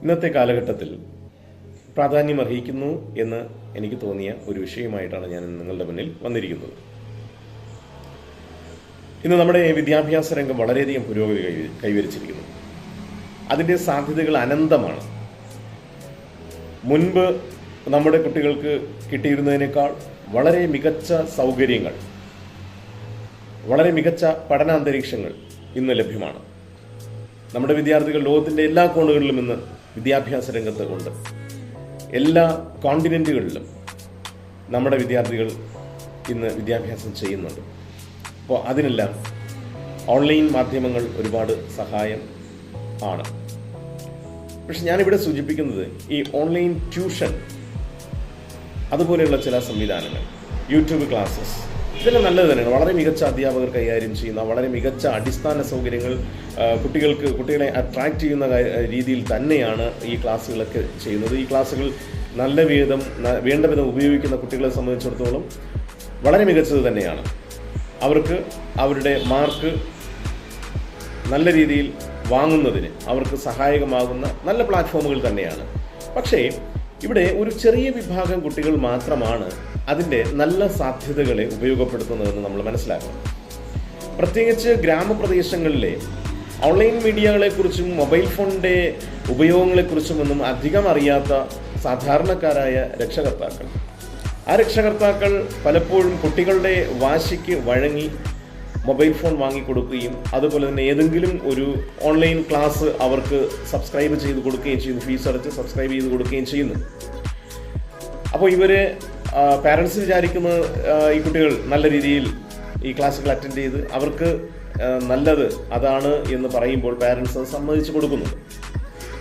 ഇന്നത്തെ കാലഘട്ടത്തിൽ പ്രാധാന്യമർഹിക്കുന്നു എന്ന് എനിക്ക് തോന്നിയ ഒരു വിഷയമായിട്ടാണ് ഞാൻ നിങ്ങളുടെ മുന്നിൽ വന്നിരിക്കുന്നത്. ഇന്ന് നമ്മുടെ വിദ്യാഭ്യാസ രംഗം വളരെയധികം പുരോഗതി കൈവരിച്ചിരിക്കുന്നു. അതിൻ്റെ സാധ്യതകൾ അനന്തമാണ്. മുൻപ് നമ്മുടെ കുട്ടികൾക്ക് കിട്ടിയിരുന്നതിനേക്കാൾ വളരെ മികച്ച സൗകര്യങ്ങൾ, വളരെ മികച്ച പഠനാന്തരീക്ഷങ്ങൾ ഇന്ന് ലഭ്യമാണ്. നമ്മുടെ വിദ്യാർത്ഥികൾ ലോകത്തിൻ്റെ എല്ലാ കോണുകളിലും ഇന്ന് വിദ്യാഭ്യാസ രംഗത്ത് ഉണ്ട്. എല്ലാ കോണ്ടിനെന്റുകളിലും നമ്മുടെ വിദ്യാർത്ഥികൾ ഇന്ന് വിദ്യാഭ്യാസം ചെയ്യുന്നുണ്ട്. അപ്പോൾ അതിനെല്ലാം ഓൺലൈൻ മാധ്യമങ്ങൾ ഒരുപാട് സഹായം ആണ്. പക്ഷെ ഞാനിവിടെ സൂചിപ്പിക്കുന്നത് ഈ ഓൺലൈൻ ട്യൂഷൻ, അതുപോലെയുള്ള ചില സംവിധാനങ്ങൾ, യൂട്യൂബ് ക്ലാസ്സസ്, ഇതെല്ലാം നല്ലത് തന്നെയാണ്. വളരെ മികച്ച അധ്യാപകർ കൈകാര്യം ചെയ്യുന്ന വളരെ മികച്ച അടിസ്ഥാന സൗകര്യങ്ങൾ, കുട്ടികളെ അട്രാക്ട് ചെയ്യുന്ന രീതിയിൽ തന്നെയാണ് ഈ ക്ലാസ്സുകളൊക്കെ ചെയ്യുന്നത്. ഈ ക്ലാസ്സുകൾ വേണ്ട വിധം ഉപയോഗിക്കുന്ന കുട്ടികളെ സംബന്ധിച്ചിടത്തോളം വളരെ മികച്ചത് തന്നെയാണ്. അവർക്ക് അവരുടെ മാർക്ക് നല്ല രീതിയിൽ വാങ്ങുന്നതിന് അവർക്ക് സഹായകമാകുന്ന നല്ല പ്ലാറ്റ്ഫോമുകൾ തന്നെയാണ്. പക്ഷേ ഇവിടെ ഒരു ചെറിയ വിഭാഗം കുട്ടികൾ മാത്രമാണ് അതിൻ്റെ നല്ല സാധ്യതകളെ ഉപയോഗപ്പെടുത്തുന്നതെന്ന് നമ്മൾ മനസ്സിലാക്കണം. പ്രത്യേകിച്ച് ഗ്രാമപ്രദേശങ്ങളിലെ ഓൺലൈൻ മീഡിയകളെക്കുറിച്ചും മൊബൈൽ ഫോണിൻ്റെ ഉപയോഗങ്ങളെക്കുറിച്ചും ഒന്നും അധികം അറിയാത്ത സാധാരണക്കാരായ രക്ഷകർത്താക്കൾ, ആ രക്ഷകർത്താക്കൾ പലപ്പോഴും കുട്ടികളുടെ വാശിക്ക് വഴങ്ങി മൊബൈൽ ഫോൺ വാങ്ങിക്കൊടുക്കുകയും അതുപോലെ തന്നെ ഏതെങ്കിലും ഒരു ഓൺലൈൻ ക്ലാസ് അവർക്ക് സബ്സ്ക്രൈബ് ചെയ്ത് കൊടുക്കുകയും ചെയ്യുന്നു, ഫീസ് അടച്ച് സബ്സ്ക്രൈബ് ചെയ്ത് കൊടുക്കുകയും ചെയ്യുന്നു. അപ്പോൾ ഇവര് പാരൻസ് വിചാരിക്കുന്നത് ഈ കുട്ടികൾ നല്ല രീതിയിൽ ഈ ക്ലാസ്സുകൾ അറ്റൻഡ് ചെയ്ത് അവർക്ക് നല്ലത് അതാണ് എന്ന് പറയുമ്പോൾ പാരൻസ് സമ്മതിച്ചു കൊടുക്കുന്നു.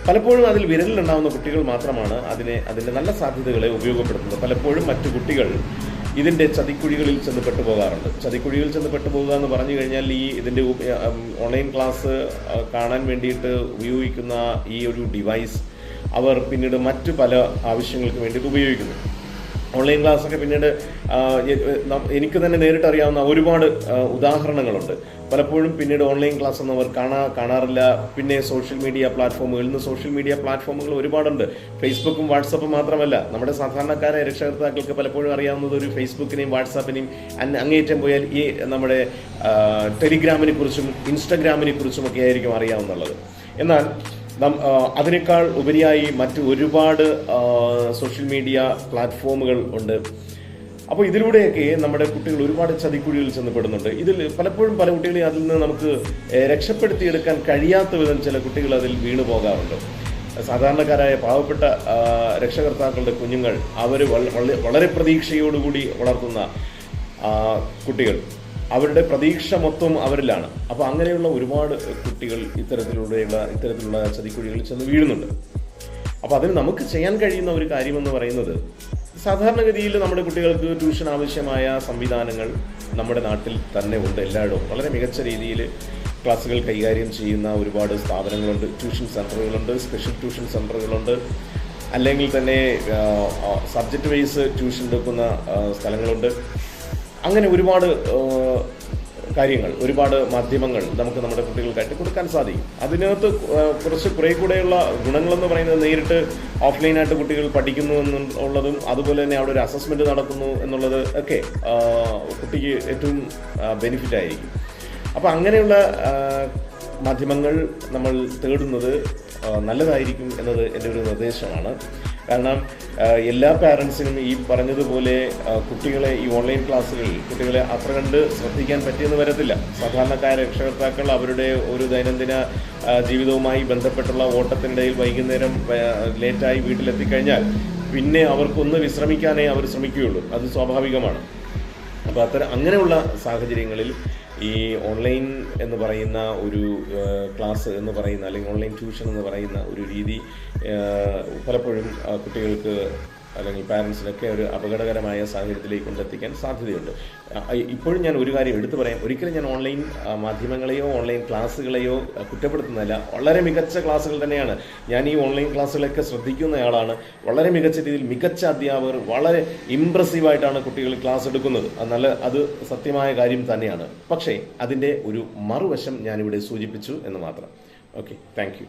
പലപ്പോഴും അതിൽ വിരലിലുണ്ടാവുന്ന കുട്ടികൾ മാത്രമാണ് അതിൻ്റെ നല്ല സാധ്യതകളെ ഉപയോഗപ്പെടുത്തുന്നത്. പലപ്പോഴും മറ്റു കുട്ടികൾ ഇതിൻ്റെ ചതിക്കുഴികളിൽ ചെന്ന് പെട്ടുപോകാറുണ്ട്. ചതിക്കുഴികളിൽ ചെന്ന് പെട്ടുപോകുക എന്ന് പറഞ്ഞു കഴിഞ്ഞാൽ ഇതിൻ്റെ ഓൺലൈൻ ക്ലാസ് കാണാൻ വേണ്ടിയിട്ട് ഉപയോഗിക്കുന്ന ഈ ഒരു ഡിവൈസ് അവർ പിന്നീട് മറ്റു പല ആവശ്യങ്ങൾക്ക് വേണ്ടിയിട്ട് ഉപയോഗിക്കുന്നു. ഓൺലൈൻ ക്ലാസ്സൊക്കെ പിന്നീട് എനിക്ക് തന്നെ നേരിട്ട് അറിയാവുന്ന ഒരുപാട് ഉദാഹരണങ്ങളുണ്ട്. പലപ്പോഴും പിന്നീട് ഓൺലൈൻ ക്ലാസ് ഒന്നും അവർ കാണാറില്ല. പിന്നെ സോഷ്യൽ മീഡിയ പ്ലാറ്റ്ഫോമുകൾ ഒരുപാടുണ്ട്. ഫേസ്ബുക്കും വാട്സപ്പും മാത്രമല്ല, നമ്മുടെ സാധാരണക്കാരായ രക്ഷകർത്താക്കൾക്ക് പലപ്പോഴും അറിയാവുന്നത് ഒരു ഫേസ്ബുക്കിനെയും വാട്സാപ്പിനെയും അങ്ങേയറ്റം പോയാൽ ഈ നമ്മുടെ ടെലിഗ്രാമിനെ കുറിച്ചും ഇൻസ്റ്റഗ്രാമിനെ കുറിച്ചും ഒക്കെ ആയിരിക്കും അറിയാവുന്നുള്ളത്. എന്നാൽ അതിനേക്കാൾ ഉപരിയായി മറ്റ് ഒരുപാട് സോഷ്യൽ മീഡിയ പ്ലാറ്റ്ഫോമുകൾ ഉണ്ട്. അപ്പോൾ ഇതിലൂടെയൊക്കെ നമ്മുടെ കുട്ടികൾ ഒരുപാട് ചതിക്കുഴികളിൽ ചെന്നപ്പെടുന്നുണ്ട്. ഇതിൽ പലപ്പോഴും പല കുട്ടികളെ അതിൽ നിന്ന് നമുക്ക് രക്ഷപ്പെടുത്തിയെടുക്കാൻ കഴിയാത്ത വിധം ചില കുട്ടികൾ അതിൽ വീണു പോകാറുണ്ട്. സാധാരണക്കാരായ പാവപ്പെട്ട രക്ഷകർത്താക്കളുടെ കുഞ്ഞുങ്ങൾ, അവർ വളരെ പ്രതീക്ഷയോടുകൂടി വളർത്തുന്ന കുട്ടികൾ, അവരുടെ പ്രതീക്ഷ മൊത്തം അവരിലാണ്. അപ്പോൾ അങ്ങനെയുള്ള ഒരുപാട് കുട്ടികൾ ഇത്തരത്തിലുള്ള ചതിക്കുഴികളിൽ ചെന്ന് വീഴുന്നുണ്ട്. അപ്പോൾ അതിന് നമുക്ക് ചെയ്യാൻ കഴിയുന്ന ഒരു കാര്യമെന്ന് പറയുന്നത്, സാധാരണഗതിയിൽ നമ്മുടെ കുട്ടികൾക്ക് ട്യൂഷൻ ആവശ്യമായ സംവിധാനങ്ങൾ നമ്മുടെ നാട്ടിൽ തന്നെ ഉണ്ട്. എല്ലായിടവും വളരെ മികച്ച രീതിയിൽ ക്ലാസ്സുകൾ കൈകാര്യം ചെയ്യുന്ന ഒരുപാട് സ്ഥാപനങ്ങളുണ്ട്. ട്യൂഷൻ സെൻ്ററുകളുണ്ട്, സ്പെഷ്യൽ ട്യൂഷൻ സെൻ്ററുകളുണ്ട്, അല്ലെങ്കിൽ തന്നെ സബ്ജക്റ്റ് വൈസ് ട്യൂഷൻ എടുക്കുന്ന സ്ഥലങ്ങളുണ്ട്. അങ്ങനെ ഒരുപാട് കാര്യങ്ങൾ, ഒരുപാട് മാധ്യമങ്ങൾ നമുക്ക് നമ്മുടെ കുട്ടികൾക്കായിട്ട് കൊടുക്കാൻ സാധിക്കും. അതിനകത്ത് കുറേ കൂടെയുള്ള ഗുണങ്ങളെന്ന് പറയുന്നത്, നേരിട്ട് ഓഫ്ലൈനായിട്ട് കുട്ടികൾ പഠിക്കുന്നു എന്നുള്ളതും അതുപോലെ തന്നെ അവിടെ ഒരു അസസ്മെൻറ്റ് നടക്കുന്നു എന്നുള്ളത് ഒക്കെ കുട്ടിക്ക് ഏറ്റവും ബെനിഫിറ്റ് ആയിരിക്കും. അപ്പോൾ അങ്ങനെയുള്ള മാധ്യമങ്ങൾ നമ്മൾ തേടുന്നത് നല്ലതായിരിക്കും എന്നത് എൻ്റെ ഒരു നിർദ്ദേശമാണ്. കാരണം എല്ലാ പാരൻസിനും ഈ പറഞ്ഞതുപോലെ കുട്ടികളെ ഈ ഓൺലൈൻ ക്ലാസ്സുകളിൽ കുട്ടികളെ അത്ര കണ്ട് ശ്രദ്ധിക്കാൻ പറ്റിയെന്ന് വരത്തില്ല. സാധാരണക്കാര രക്ഷകർത്താക്കൾ അവരുടെ ഒരു ദൈനംദിന ജീവിതവുമായി ബന്ധപ്പെട്ടുള്ള ഓട്ടത്തിനിടയിൽ വൈകുന്നേരം ലേറ്റായി വീട്ടിലെത്തിക്കഴിഞ്ഞാൽ പിന്നെ അവർക്കൊന്ന് വിശ്രമിക്കാനേ അവർ ശ്രമിക്കുകയുള്ളൂ. അത് സ്വാഭാവികമാണ്. അപ്പോൾ അങ്ങനെയുള്ള സാഹചര്യങ്ങളിൽ ഈ ഓൺലൈൻ എന്ന് പറയുന്ന ഒരു ക്ലാസ് എന്ന് പറയുന്ന, അല്ലെങ്കിൽ ഓൺലൈൻ ട്യൂഷൻ എന്ന് പറയുന്ന ഒരു രീതി പലപ്പോഴും കുട്ടികൾക്ക് അല്ലെങ്കിൽ പാരൻസിനൊക്കെ ഒരു അപകടകരമായ സാഹചര്യത്തിലേക്ക് കൊണ്ടെത്തിക്കാൻ സാധ്യതയുണ്ട്. ഇപ്പോഴും ഞാൻ ഒരു കാര്യം എടുത്തു പറയാം, ഒരിക്കലും ഞാൻ ഓൺലൈൻ മാധ്യമങ്ങളെയോ ഓൺലൈൻ ക്ലാസ്സുകളെയോ കുറ്റപ്പെടുത്തുന്നില്ല. വളരെ മികച്ച ക്ലാസ്സുകൾ തന്നെയാണ്. ഞാൻ ഈ ഓൺലൈൻ ക്ലാസ്സുകളൊക്കെ ശ്രദ്ധിക്കുന്നയാളാണ്. വളരെ മികച്ച രീതിയിൽ മികച്ച അധ്യാപകർ വളരെ ഇംപ്രസീവായിട്ടാണ് കുട്ടികൾ ക്ലാസ് എടുക്കുന്നത്. അത് സത്യമായ കാര്യം തന്നെയാണ്. പക്ഷേ അതിൻ്റെ ഒരു മറുവശം ഞാനിവിടെ സൂചിപ്പിച്ചു എന്ന് മാത്രം. Okay, thank you.